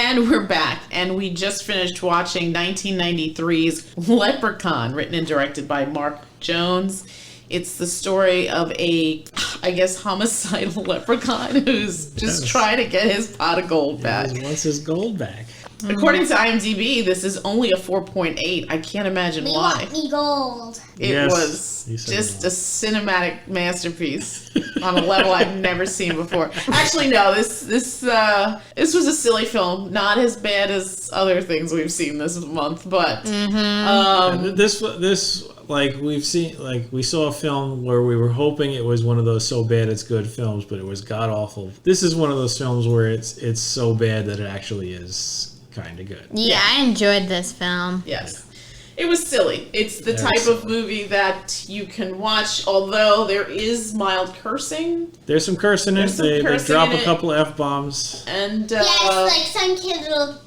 And we're back, and we just finished watching 1993's Leprechaun, written and directed by Mark Jones. It's the story of a, I guess, homicidal leprechaun who's just trying to get his pot of gold back. He wants his gold back. According to IMDb, this is only a 4.8. I can't imagine why. Want me gold. It was just a cinematic masterpiece on a level I've never seen before. Actually, no, this was a silly film, not as bad as other things we've seen this month, but this like we've seen, like we saw a film where we were hoping it was one of those so bad it's good films, but it was god awful. This is one of those films where it's so bad that it actually is kind of good. Yeah, I enjoyed this film. Yes. It was silly. It's the type of movie that you can watch, although there is mild cursing. There's some cursing in it. They drop a couple of F-bombs. And, yes, like some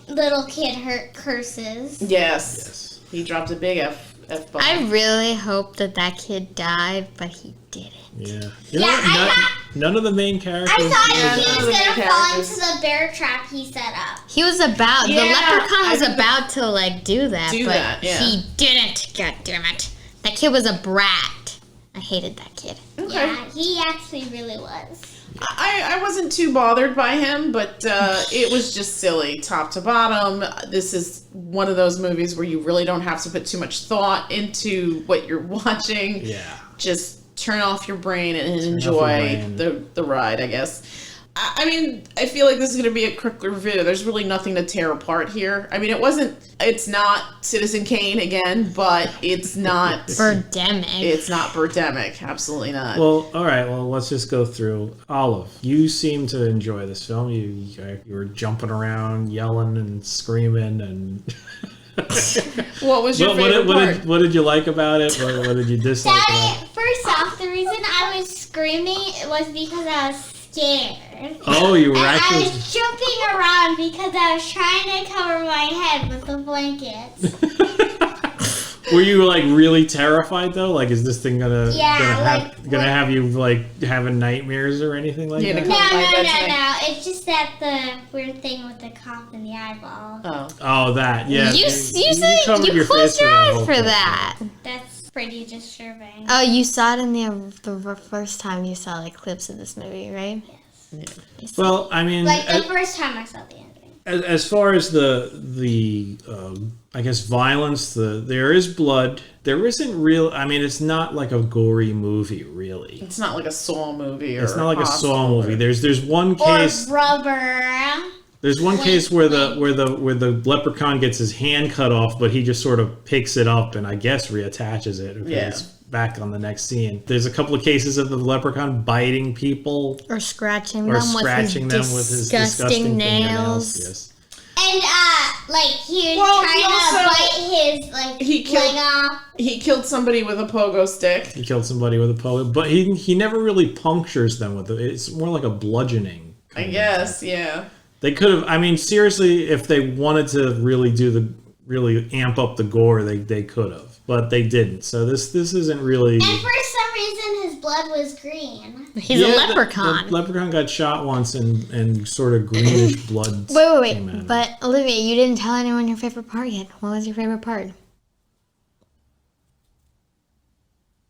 little kid curses. Yes. He dropped a big F-bomb. I really hope that kid died, but he didn't. Yeah. You know what? None of the main characters. I thought he was going to fall into the bear trap he set up. He was about, the leprechaun was about to, like, do that, but he didn't. God damn it. That kid was a brat. I hated that kid. Okay. Yeah, he actually really was. I wasn't too bothered by him, but it was just silly, top to bottom. This is one of those movies where you really don't have to put too much thought into what you're watching. Yeah. Just turn off your brain and enjoy the ride, I guess. I mean, I feel like this is going to be a quick review. There's really nothing to tear apart here. I mean, it's not Citizen Kane again, but it's not... Birdemic. It's not Birdemic. Absolutely not. Well, all right. Well, let's just go through. Olive, you seem to enjoy this film. You were jumping around, yelling and screaming and... What was your favorite part? What did you like about it? What did you dislike about it? First off, the reason I was screaming was because I was scared. Oh, you were actually... I was jumping around because I was trying to cover my head with the blankets. Were you like really terrified though? Like, is this thing gonna have you like having nightmares or anything like that? No. It's just that the weird thing with the cop in the eyeball. Oh, that. Yeah. You closed your eyes for that. That's pretty disturbing. Oh, you saw it in the first time you saw like clips of this movie, right? Yes. Yeah. Well, I mean, like the first time I saw the ending. As far as the I guess violence, there is blood. There isn't real. I mean, it's not like a gory movie, really. It's not like a Saw movie. It's not like a Saw movie. There's one case. Or rubber. There's one case where the leprechaun gets his hand cut off, but he just sort of picks it up and I guess reattaches it. It's back on the next scene. There's a couple of cases of the leprechaun biting people or scratching them with his disgusting nails. Yes. And he was trying to bite his leg off. He killed somebody with a pogo stick. He killed somebody with a pogo, but he never really punctures them with it. It's more like a bludgeoning. I guess, yeah. They could have. I mean, seriously, if they wanted to really amp up the gore, they could have, but they didn't. So this isn't really. And for some reason, his blood was green. He's a leprechaun. The leprechaun got shot once, and sort of greenish blood. Wait. But Olivia, you didn't tell anyone your favorite part yet. What was your favorite part?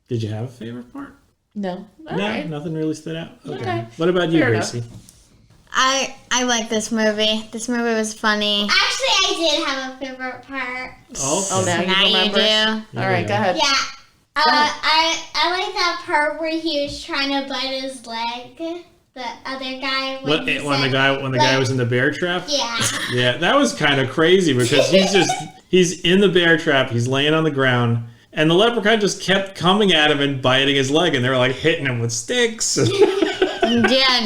Did you have a favorite part? No. Nothing really stood out. Okay. What about you, Gracie? I like this movie. This movie was funny. Actually, I did have a favorite part. Oh, now you remember? You do. All right, go ahead. Yeah. I like that part where he was trying to bite his leg. The other guy. When the guy was in the bear trap. Yeah. Yeah, that was kind of crazy because he's in the bear trap. He's laying on the ground. And the leprechaun just kept coming at him and biting his leg, and they were like hitting him with sticks. Yeah,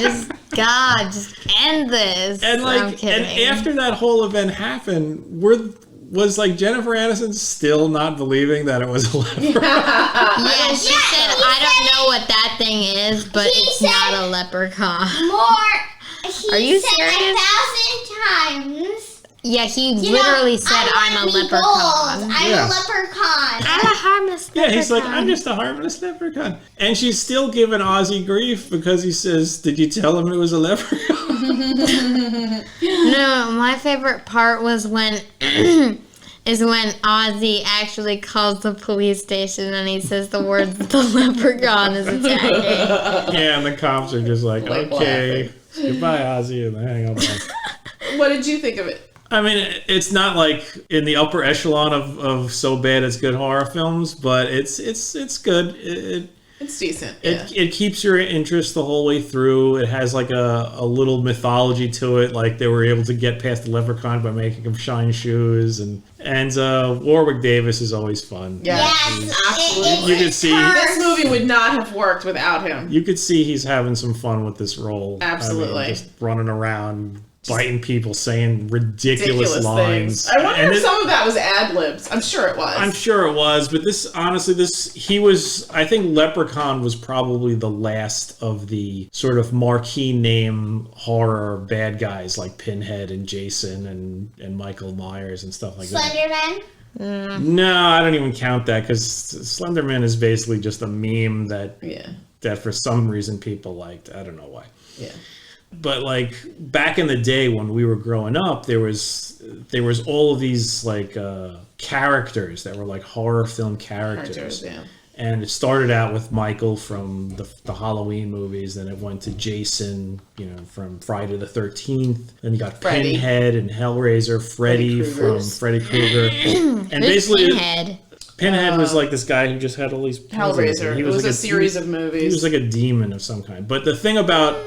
just end this. And after that whole event happened, was like Jennifer Aniston still not believing that it was a leprechaun? Yeah, she said, I don't know what that thing is, but it's not a leprechaun. Are you serious? 1,000 times. Yeah, he literally said, I'm a leprechaun. I'm a leprechaun. I'm a harmless leprechaun. Yeah, he's like, I'm just a harmless leprechaun. And she's still giving Ozzy grief because he says, did you tell him it was a leprechaun? No, my favorite part was when Ozzy actually calls the police station and he says the words, the leprechaun is attacking. Yeah, and the cops are just like okay, goodbye, Ozzy, and they hang up. What did you think of it? I mean, it's not like in the upper echelon of so bad it's good horror films, but it's good. It's decent. It keeps your interest the whole way through. It has like a little mythology to it, like they were able to get past the leprechaun by making him shine shoes, and Warwick Davis is always fun. Yes, absolutely. You could see this movie would not have worked without him. You could see he's having some fun with this role. Absolutely, just running around, biting people, saying ridiculous lines. Things. I wonder if some of that was ad-libs. I'm sure it was. I'm sure it was, but I think Leprechaun was probably the last of the sort of marquee name horror bad guys like Pinhead and Jason and Michael Myers and stuff like Slenderman? that. No, I don't even count that because Slenderman is basically just a meme that for some reason people liked. I don't know why. Yeah. But like back in the day when we were growing up, there was all of these like characters that were like horror film characters. And it started out with Michael from the Halloween movies, then it went to Jason, from Friday the 13th. Then you got Freddy. Pinhead and Hellraiser, Freddy from Freddy Krueger. And basically Pinhead was like this guy who just had all these Hellraiser. It was like a series of movies. He was like a demon of some kind. But the thing about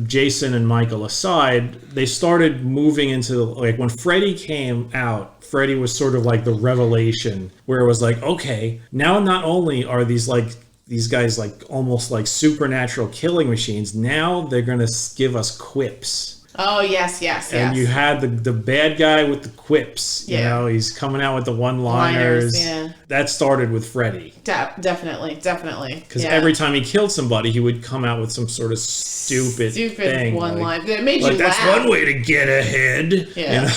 Jason and Michael aside, they started moving into like when Freddy came out. Freddy was sort of like the revelation where it was like, okay, now not only are these guys like almost like supernatural killing machines, now they're gonna give us quips. Oh yes. And you had the bad guy with the quips. He's coming out with the one-liners. Yeah. That started with Freddy. Definitely. Because every time he killed somebody, he would come out with some sort of stupid thing. One line. It made you laugh. That's one way to get ahead. Yeah.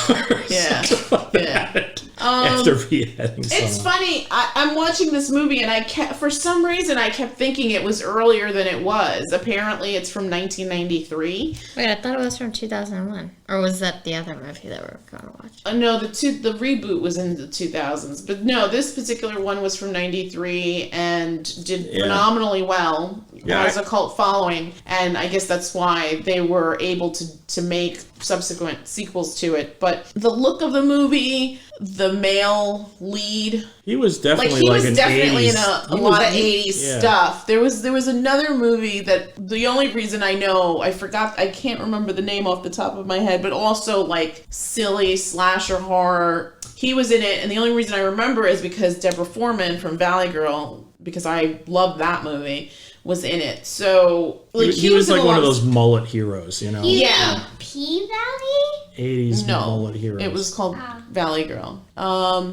After beheading someone. It's funny. I'm watching this movie and for some reason I kept thinking it was earlier than it was. Apparently it's from 1993. Wait, I thought it was from 2001. Or was that the other movie that we're going to watch? No, the reboot was in the 2000s. But no, this particular one was from 93 and did phenomenally well. Has a cult following. And I guess that's why they were able to make subsequent sequels to it. But the look of the movie, the male lead, he was definitely in a lot of 80s stuff. There was another movie that the only reason I can't remember the name off the top of my head, but also like silly slasher horror. He was in it, and the only reason I remember is because Deborah Foreman from Valley Girl, because I love that movie, was in it. So like he was like one of those mullet heroes, Yeah. P-Valley? 80s mullet heroes. It was called Valley Girl.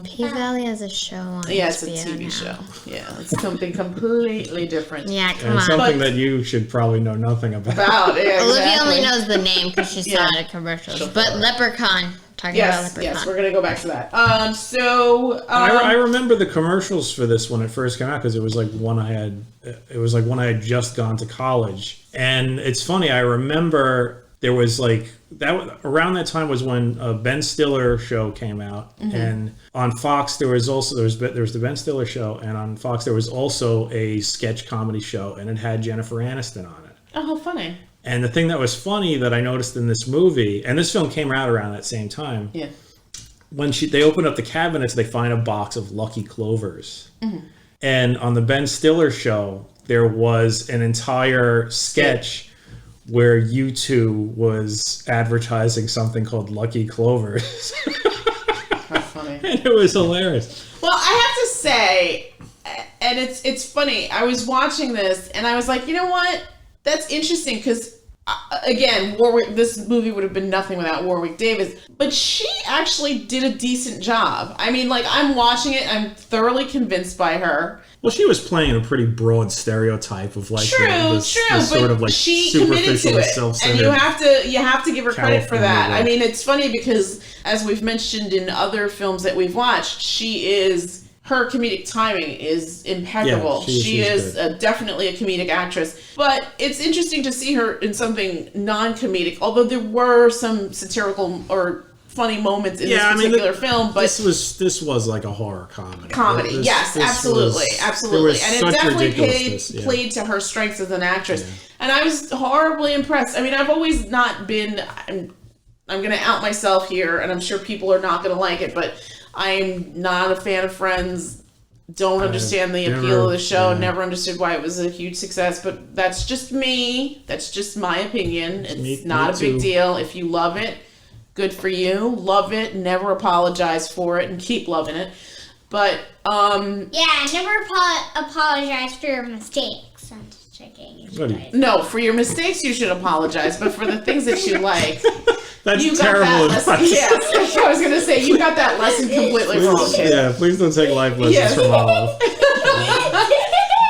P-Valley has a show on it's HBO a TV now. show. Yeah, it's something completely different. Yeah, come and on. something that you should probably know nothing about. Olivia only knows the name because she saw it at commercials. But Leprechaun. Talking about Leprechaun. Yes, we're going to go back to that. I remember the commercials for this when it first came out because it was like one I had just gone to college. And it's funny, I remember there was like around that time was when a Ben Stiller show came out, and on Fox there was the Ben Stiller show, and on Fox there was also a sketch comedy show, and it had Jennifer Aniston on it. Oh, how funny! And the thing that was funny that I noticed in this movie, and this film came out around that same time, when they open up the cabinets, they find a box of Lucky Clovers, and on the Ben Stiller show there was an entire sketch where U2 was advertising something called Lucky Clovers. How funny. And it was hilarious. Well, I have to say, and it's funny, I was watching this and I was like, you know what? That's interesting because again, this movie would have been nothing without Warwick Davis, but she actually did a decent job. I mean, like, I'm watching it, I'm thoroughly convinced by her. Well, she was playing a pretty broad stereotype of like true, sort of like she committed to it, and you have to give her credit for that. I mean, it's funny because as we've mentioned in other films that we've watched, her comedic timing is impeccable. Yeah, she is definitely a comedic actress. But it's interesting to see her in something non-comedic, although there were some satirical or funny moments in this particular film. But this was like a horror comedy. Yes, absolutely. And it definitely played to her strengths as an actress. Yeah. And I was horribly impressed. I mean, I've always not been... I'm going to out myself here, and I'm sure people are not going to like it, but... I'm not a fan of Friends. Don't understand the appeal of the show. Yeah. Never understood why it was a huge success. But that's just me. That's just my opinion. It's not a big deal. If you love it, good for you. Love it. Never apologize for it, and keep loving it. But never apologize for your mistakes. I'm just checking. No, for your mistakes you should apologize. But for the things that you like. That's terrible advice. Yes, I was going to say, you got that lesson completely wrong, kid. Yeah, please don't take life lessons from Olive.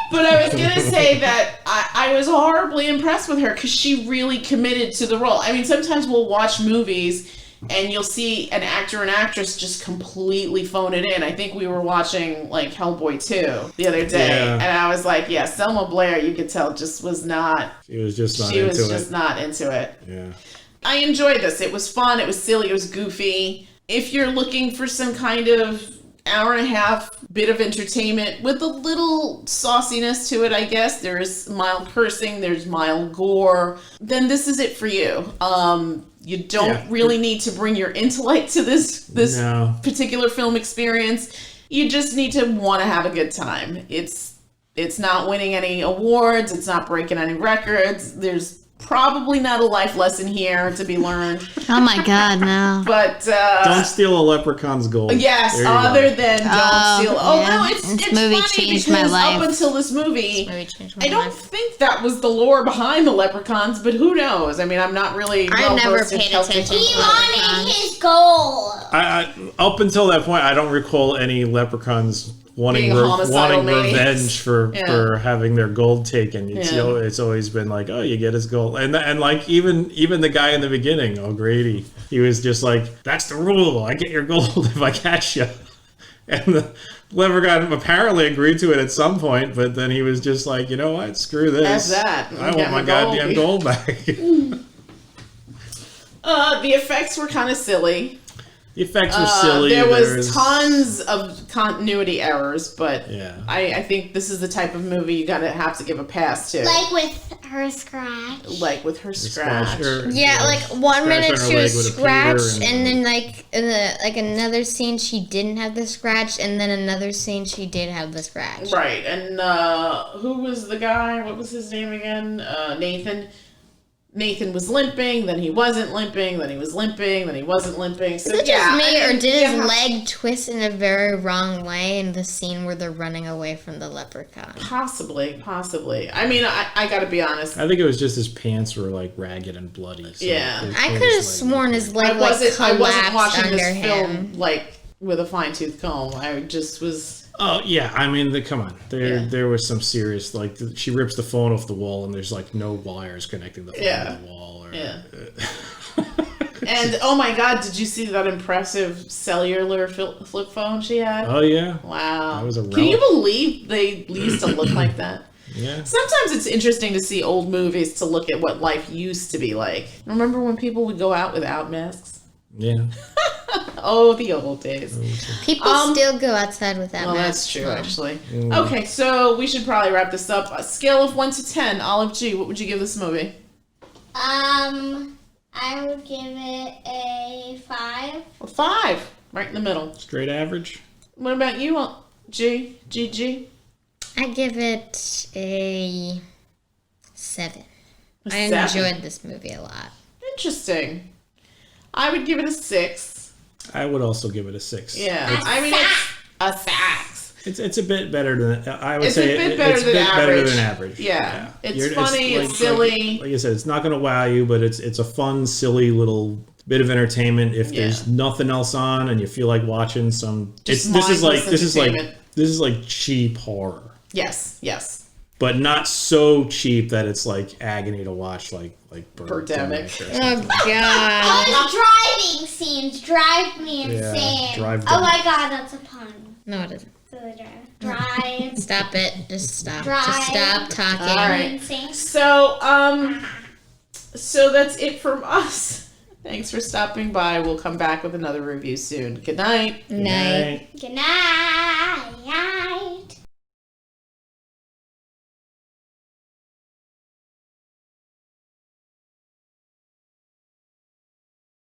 But I was going to say that I was horribly impressed with her because she really committed to the role. I mean, sometimes we'll watch movies and you'll see an actor and actress just completely phone it in. I think we were watching, like, Hellboy 2 the other day, and I was like, Selma Blair, you could tell, just was not... She was just not into it. Yeah. I enjoyed this. It was fun. It was silly. It was goofy. If you're looking for some kind of hour and a half bit of entertainment with a little sauciness to it, I guess, there's mild cursing, there's mild gore, then this is it for you. You don't really need to bring your intellect to this particular film experience. You just need to want to have a good time. It's not winning any awards. It's not breaking any records. There's probably not a life lesson here to be learned. Oh my God, no. But don't steal a leprechaun's gold. Yes, other than don't steal. No, it's movie funny changed because my life. up until this movie I don't think that was the lore behind the leprechauns, but who knows? I mean, I'm not really I never paid attention. He wanted his gold. I up until that point, I don't recall any leprechauns wanting revenge for having their gold taken. It's always been like, oh, you get his gold, and like even the guy in the beginning, O'Grady, he was just like, that's the rule. I get your gold if I catch you. And the leprechaun apparently agreed to it at some point, but then he was just like, you know what, screw this. That's that. I want my goddamn gold back. The effects were kind of silly. The effects were silly. There was tons of continuity errors, but yeah. I think this is the type of movie you have to give a pass to. Like with her scratch. Yeah, like 1 minute she was scratched, and then like in another scene she didn't have the scratch, and then another scene she did have the scratch. Right, and who was the guy? What was his name again? Nathan. Nathan was limping, then he wasn't limping, then he was limping, then he wasn't limping. So, is it just me, or did his leg twist in a very wrong way in the scene where they're running away from the leprechaun? Possibly. I mean, I gotta be honest. I think it was just his pants were like ragged and bloody. So I could have sworn his leg I wasn't watching this film like with a fine-tooth comb. I just was. Oh yeah, I mean, come on. There was some serious, like, she rips the phone off the wall and there's like no wires connecting the phone to the wall. And oh my God, did you see that impressive cellular flip phone she had? Oh yeah. Wow. That was a relic. Can you believe they used to look like that? Yeah. Sometimes it's interesting to see old movies to look at what life used to be like. Remember when people would go out without masks? Yeah. Oh, the old days. People still go outside without masks. That's true, actually. Okay, so we should probably wrap this up. A scale of 1 to 10, Olive G, what would you give this movie? I would give it a 5. A 5, right in the middle. Straight average. What about you, G? I give it a 7. I enjoyed this movie a lot. Interesting. I would give it a 6. I would also give it a 6. Yeah. I mean, it's a 6. It's a bit better than I would It's say. a bit better It's a than bit average. better than average. Yeah. It's funny. It's silly. Like I said, it's not going to wow you, but it's a fun, silly little bit of entertainment. If there's nothing else on and you feel like watching some, this is like cheap horror. Yes. But not so cheap that it's like agony to watch, like Birdemic. Oh God! Those driving scenes drive me insane. Oh my God, that's a pun. No, it isn't. Drive. Stop it. Just stop. Drive. Just stop talking. All right. Insane. So that's it from us. Thanks for stopping by. We'll come back with another review soon. Good night. Night. Good night.